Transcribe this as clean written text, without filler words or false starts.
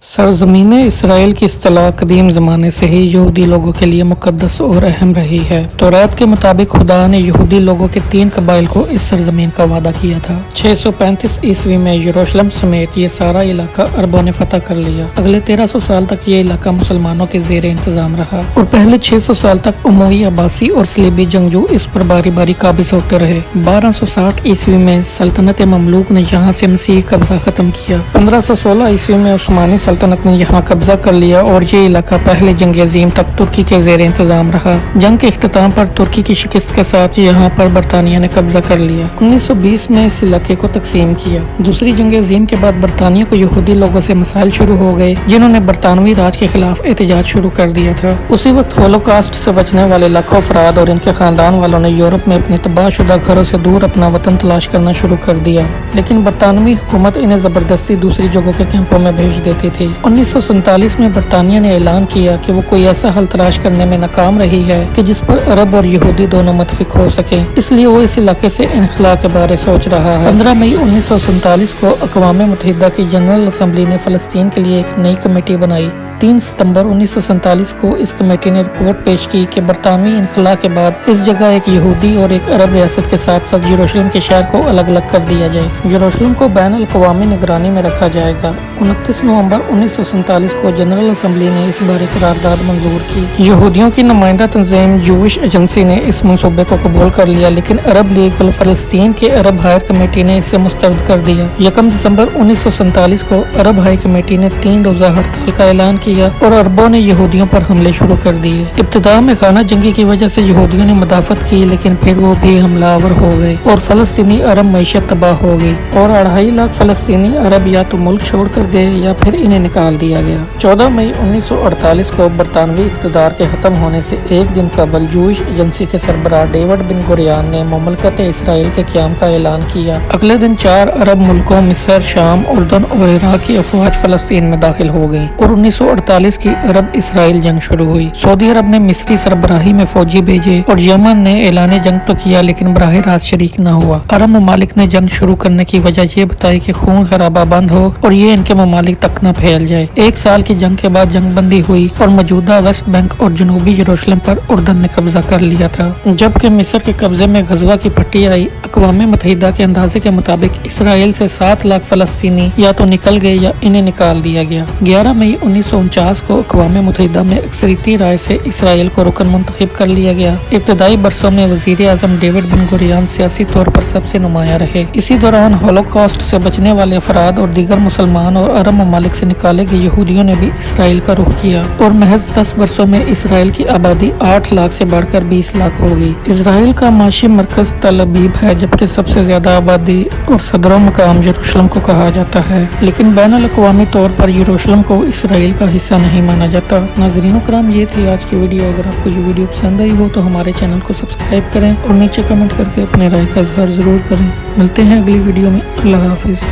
सरज़मीन Israel की इस्तिलाह कदीम ज़माने से ही यहूदी लोगों के लिए मुक़द्दस और अहम रही है। तौरात के मुताबिक खुदा ने यहूदी लोगों के 3 कबाइल को इस सरज़मीन का वादा किया था। 635 ईस्वी में यरूशलेम समेत ये सारा इलाका अरबों ने फतह कर लिया। अगले 1300 साल तक ये इलाका मुसलमानों के ज़ेरे इंतज़ाम रहा और पहले 600 साल तक उमवी, अब्बासी और सलीबी जंगजू इस पर बारी बारी काबिज होते रहे। 1260 ईस्वी में सल्तनत ममलूक ने यहाँ से मसीह कब्जा खत्म किया। 1516 ईस्वी में उस्मानी सल्तनत ने यहाँ कब्जा कर लिया और ये इलाका पहले जंग अजीम तक तुर्की के ज़ेर इंतजाम रहा। जंग के इख्तिताम पर तुर्की की शिकस्त के साथ यहाँ पर बरतानिया ने कब्जा कर लिया। 1920 में इस इलाके को तकसीम किया। दूसरी जंग अजीम के बाद बरतानिया को यहूदी लोगों से मसाइल शुरू हो गए, जिन्होंने बरतानवी राज के खिलाफ एहतजाज शुरू कर दिया था। उसी वक्त होलोकास्ट से बचने वाले लाखों अफराद और इनके खानदान वालों ने यूरोप में अपने तबाहशुदा घरों से दूर अपना वतन तलाश करना शुरू कर दिया, लेकिन बरतानवी हुकूमत इन्हें जबरदस्ती दूसरी जगहों के कैंपों में भेज देती थी। 1947 में बरतानिया ने ऐलान किया कि वो कोई ऐसा हल तलाश करने में नाकाम रही है कि जिस पर अरब और यहूदी दोनों मुतफिक हो सके, इसलिए वो इस इलाके से इनखला के बारे सोच रहा है। 15 मई 1947 को अक़वाम मुत्तहिदा की जनरल असम्बली ने फ़लस्तीन के लिए एक नई कमेटी बनाई। 3 सितंबर 1947 को इस कमेटी ने रिपोर्ट पेश की कि बरतानवी इनखला के बाद इस जगह एक यहूदी और एक अरब रियासत के साथ साथ यरूशलेम के शहर को अलग अलग कर दिया जाए। यरूशलेम को बैन अल-अक़वामी निगरानी में रखा जाएगा। 29 नवंबर 1947 को जनरल असम्बली ने इस बारे करारदाद मंजूर की। यहूदियों की नुमाइंदा तंजीम जूविश एजेंसी ने इस मंसूबे को कबूल कर लिया, लेकिन अरब लीग बल फ़लस्तीन के अरब हायर कमेटी ने इसे मुस्तरद कर दिया। 1 दिसंबर 1947 को अरब हाई कमेटी ने 3 रोज़ा हड़ताल का ऐलान किया और अरबों ने यहूदियों पर हमले शुरू कर दिए। इब्तिदा में खाना जंगी की वजह से यहूदियों ने मदाफत की, लेकिन फिर वो भी हमलावर हो गए और फ़लस्तीनी अरब मईशत तबाह हो गई और 2.5 लाख फ़लस्तीनी अरब या तो मुल्क छोड़ कर गए या फिर इन्हें निकाल दिया गया। 14 मई 1948 को बरतानवी इक़्तिदार के खत्म होने से एक दिन कबल जूइश एजेंसी के सरबराह डेविड बिन गुरियान ने मुमलकत इसराइल के क़याम का ऐलान किया। अगले दिन 4 अरब मुल्कों मिस्र, शाम, उर्दन और इराक की अफवाज फ़लस्तीन में दाखिल हो गई और 1948 की अरब इसराइल जंग शुरू हुई। सऊदी अरब ने मिस्री सरबराही में फौजी भेजे और यमन ने ऐलान जंग तो किया, लेकिन बराह रास्त शरीक न हुआ। अरब ममालिक ने जंग शुरू करने की वजह ये बताई कि खून खराबा बंद हो और ये इनके ममालिक तक न फैल जाए। 1 साल की जंग के बाद जंग बंदी हुई और मौजूदा वेस्ट बैंक और जनूबी यरूशलेम पर उर्दन ने कब्जा कर लिया था, जबकि मिस्र के कब्जे में गजवा की पट्टी आई। अक़वाम मुत्तहिदा के अंदाजे के मुताबिक इसराइल से 7 लाख फ़लस्तीनी या तो निकल गए या इन्हें निकाल दिया गया। 11 मई 1949 को अक़वाम मुत्तहिदा में अक्सरियती राय से इसराइल को रुकन मुंतखब कर लिया गया। इब्तदाई बरसों में वज़ीर आज़म डेविड बिन गुरियान सियासी तौर पर सबसे नुमाया रहे। इसी दौरान होलोकॉस्ट से बचने वाले अफराद और दीगर मुसलमान और अरब ममालिक से निकाले गए यहूदियों ने भी इसराइल का रुख किया और महज 10 वर्षों में इसराइल की आबादी 8 लाख से बढ़कर 20 लाख हो गई। इसराइल का माशी मरकज तल अबीब है, जबकि सबसे ज्यादा आबादी और सदर मकाम यरूशलेम को कहा जाता है, लेकिन बैन अल-अक़वामी तौर पर यरूशलेम को इसराइल का हिस्सा नहीं माना जाता। नाज़रीन कराम, ये थी आज की वीडियो। अगर आपको ये वीडियो पसंद आई हो तो हमारे चैनल को सब्सक्राइब करें और नीचे कमेंट करके अपने राय का इज़हार ज़रूर करें। मिलते हैं अगली वीडियो में। अल्लाह हाफिज़।